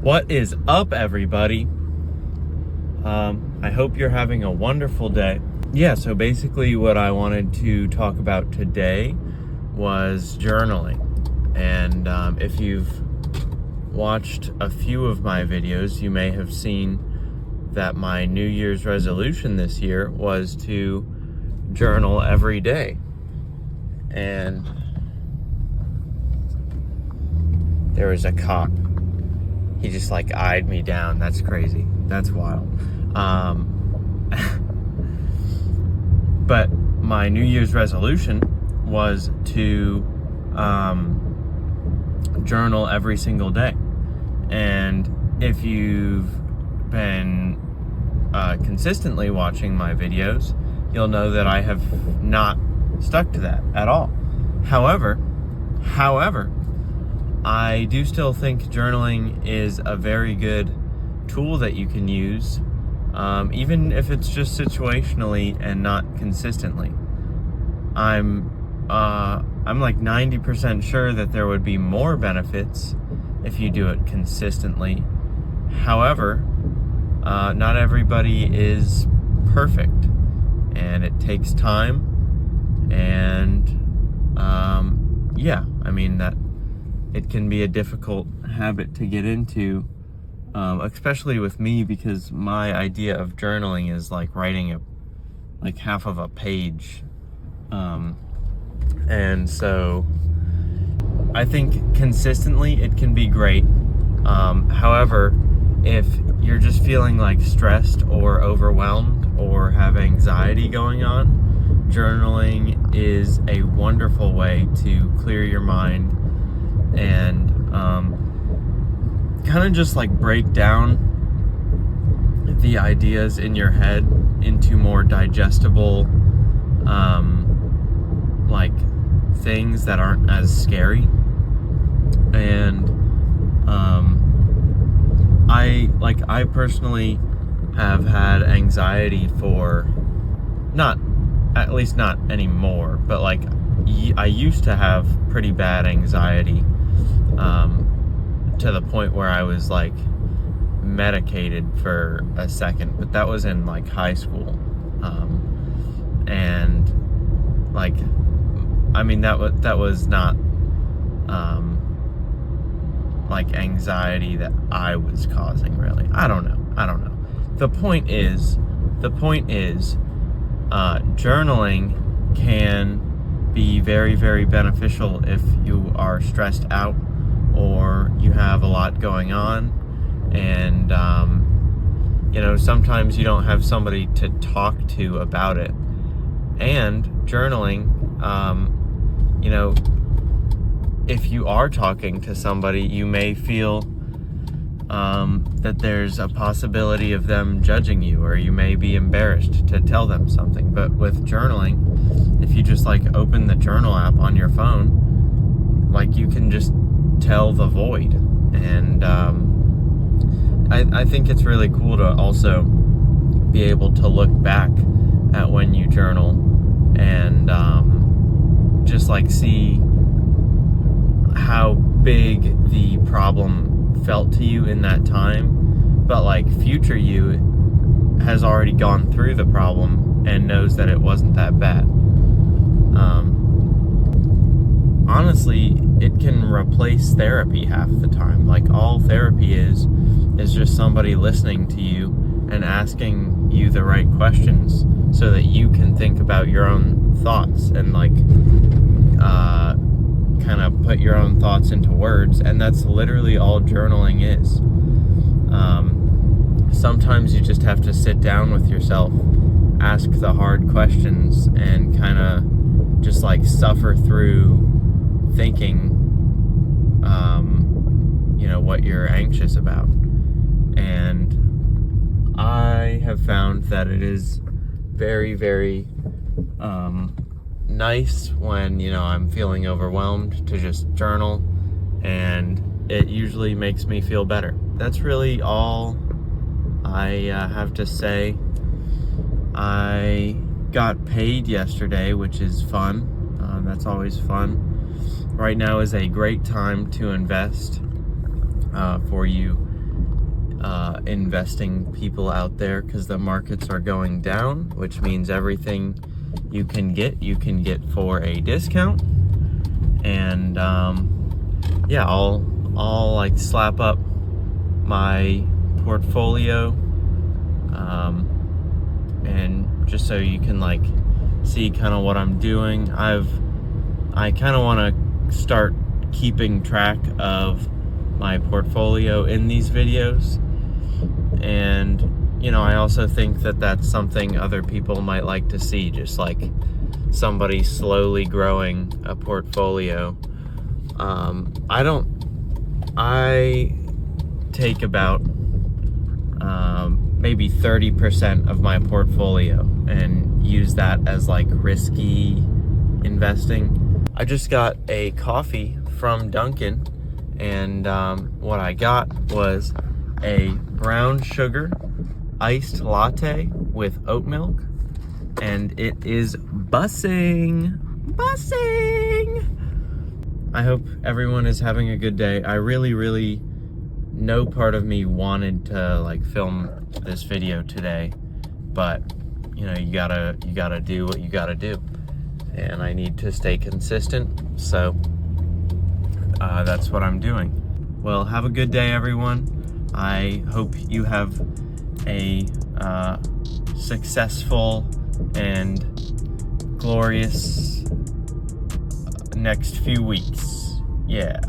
What is up, everybody? I hope you're having a wonderful day. Yeah, so basically what I wanted to talk about today was journaling. And if you've watched a few of my videos, you may have seen that my New Year's resolution this year was to journal every day. And there was a cop. He just eyed me down. That's crazy. That's wild. But my New Year's resolution was to journal every single day. And if you've been consistently watching my videos, you'll know that I have not stuck to that at all. However, I do still think journaling is a very good tool that you can use, even if it's just situationally and not consistently. I'm 90% sure that there would be more benefits if you do it consistently. However, not everybody is perfect, and it takes time. And that it can be a difficult habit to get into, especially with me, because my idea of journaling is writing half of a page. And so I think consistently it can be great. However, if you're just feeling stressed or overwhelmed or have anxiety going on, journaling is a wonderful way to clear your mind and kind of just break down the ideas in your head into more digestible things that aren't as scary. And I personally have had anxiety for at least not anymore, but I used to have pretty bad anxiety, to the point where I was medicated for a second, but that was in high school. And that was not anxiety that I was causing, really. I don't know. The point is journaling can be very, very beneficial if you are stressed out or you have a lot going on, and sometimes you don't have somebody to talk to about it. And journaling, if you are talking to somebody, you may feel that there's a possibility of them judging you, or you may be embarrassed to tell them something. But with journaling, if you just open the journal app on your phone, you can just tell the void. And I think it's really cool to also be able to look back at when you journal and just see how big the problem felt to you in that time, but future you has already gone through the problem and knows that it wasn't that bad. Honestly, it can replace therapy half the time. All therapy is just somebody listening to you and asking you the right questions so that you can think about your own thoughts and kind of put your own thoughts into words. And that's literally all journaling is. Sometimes you just have to sit down with yourself, ask the hard questions, and kind of just suffer through thinking what you're anxious about. And I have found that it is very, very nice when I'm feeling overwhelmed to just journal, and it usually makes me feel better. That's really all I have to say. I got paid yesterday, which is fun. That's always fun. Right now is a great time to invest for you investing people out there, because the markets are going down, which means everything you can get for a discount. And yeah, I'll like slap up my portfolio, and just so you can like see kind of what I'm doing. I kind of want to start keeping track of my portfolio in these videos, and you know, I also think that that's something other people might like to see, just like somebody slowly growing a portfolio. I take about maybe 30% of my portfolio and use that as like risky investing. I just got a coffee from Dunkin', and what I got was a brown sugar iced latte with oat milk, and it is bussing. I hope everyone is having a good day. I really, no part of me wanted to like film this video today, but you know, you gotta do what you gotta do, and I need to stay consistent, so that's what I'm doing. Well, have a good day, everyone. I hope you have a successful and glorious next few weeks. Yeah.